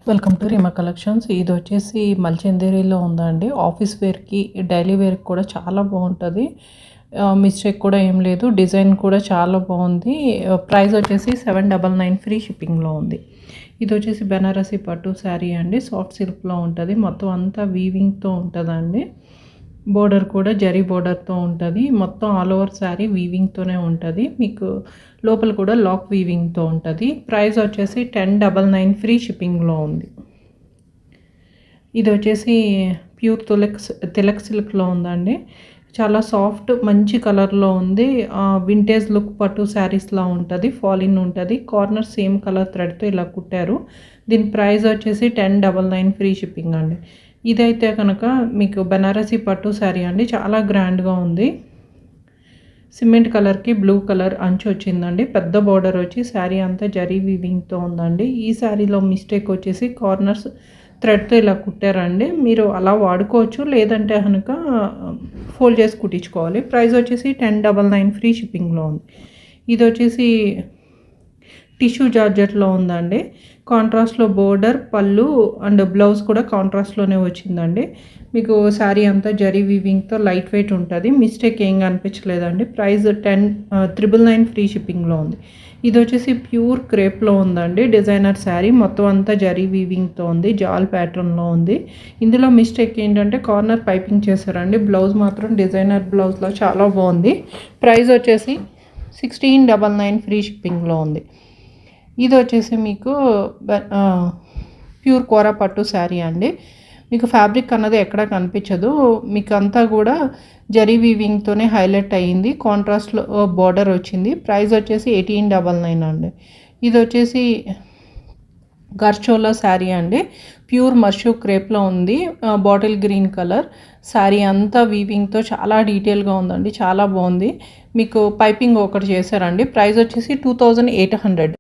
Welcome to Reema collections. ఇది వచ్చేసి మల్చందేరిలో ఉందండి. ఆఫీస్ వేర్కి, డైలీ వేర్కి కూడా చాలా బాగుంటుంది. మిస్టేక్ కూడా ఏం లేదు. డిజైన్ కూడా చాలా బాగుంది. ప్రైస్ వచ్చేసి 799 ఫ్రీ షిప్పింగ్లో ఉంది. ఇది వచ్చేసి బెనారసి పట్టు శారీ అండి. సాఫ్ట్ సిల్క్లో ఉంటుంది. మొత్తం అంతా వీవింగ్తో ఉంటుందండి. బోర్డర్ కూడా జరీ బోర్డర్తో ఉంటుంది. మొత్తం ఆల్ ఓవర్ శారీ వీవింగ్తోనే ఉంటుంది. మీకు లోపల కూడా లాక్ వీవింగ్తో ఉంటుంది. ప్రైస్ వచ్చేసి 1099 ఫ్రీ షిప్పింగ్లో ఉంది. ఇది వచ్చేసి ప్యూర్ తిలక్ సిల్క్లో ఉందండి. చాలా సాఫ్ట్ మంచి కలర్లో ఉంది. వింటేజ్ లుక్ పట్టు శారీస్లా ఉంటుంది. ఫాలిన్ ఉంటుంది. కార్నర్ సేమ్ కలర్ థ్రెడ్తో ఇలా కుట్టారు. దీని ప్రైస్ వచ్చేసి 1099 ఫ్రీ షిప్పింగ్ అండి. ఇదైతే కనుక మీకు బెనారసి పట్టు శారీ అండి. చాలా గ్రాండ్గా ఉంది. సిమెంట్ కలర్కి బ్లూ కలర్ అంచు వచ్చిందండి. పెద్ద బార్డర్ వచ్చి శారీ అంతా జరీ వీవింగ్తో ఉందండి. ఈ శారీలో మిస్టేక్ వచ్చేసి కార్నర్స్ థ్రెడ్తో ఇలా కుట్టారండి. మీరు అలా వాడుకోవచ్చు, లేదంటే కనుక ఫోల్డ్ చేసి కుట్టించుకోవాలి. ప్రైస్ వచ్చేసి 1099 ఫ్రీ షిప్పింగ్లో ఉంది. ఇది వచ్చేసి టిష్యూ జార్జెట్లో ఉందండి. కాంట్రాస్ట్లో బోర్డర్, పళ్ళు అండ్ బ్లౌజ్ కూడా కాంట్రాస్ట్లోనే వచ్చిందండి. మీకు శారీ అంతా జరీ వీవింగ్తో లైట్ వెయిట్ ఉంటుంది. మిస్టేక్ ఏం కనిపించలేదండి. ప్రైస్ 999 ఫ్రీ షిప్పింగ్లో ఉంది. ఇది వచ్చేసి ప్యూర్ క్రేప్లో ఉందండి. డిజైనర్ శారీ మొత్తం అంతా జరీ వీవింగ్తో ఉంది. జాల్ ప్యాటర్న్లో ఉంది. ఇందులో మిస్టేక్ ఏంటంటే కార్నర్ పైపింగ్ చేశారండి. బ్లౌజ్ మాత్రం డిజైనర్ బ్లౌజ్లో చాలా బాగుంది. ప్రైస్ వచ్చేసి 1699 ఫ్రీ షిప్పింగ్లో ఉంది. ఇది వచ్చేసి మీకు ప్యూర్ కోరా పట్టు శారీ అండి. మీకు ఫ్యాబ్రిక్ అన్నది ఎక్కడ కనిపించదు. మీకు అంతా కూడా జరీ వీవింగ్తోనే హైలైట్ అయ్యింది. కాంట్రాస్ట్లో బార్డర్ వచ్చింది. ప్రైస్ వచ్చేసి 1899 అండి. ఇది వచ్చేసి గర్చోలా శారీ అండి. ప్యూర్ మష్యూ క్రేప్లో ఉంది. బాటిల్ గ్రీన్ కలర్ శారీ అంతా వీవింగ్తో చాలా డీటెయిల్గా ఉందండి. చాలా బాగుంది. మీకు పైపింగ్ ఒకటి చేశారండి. ప్రైస్ వచ్చేసి 2800.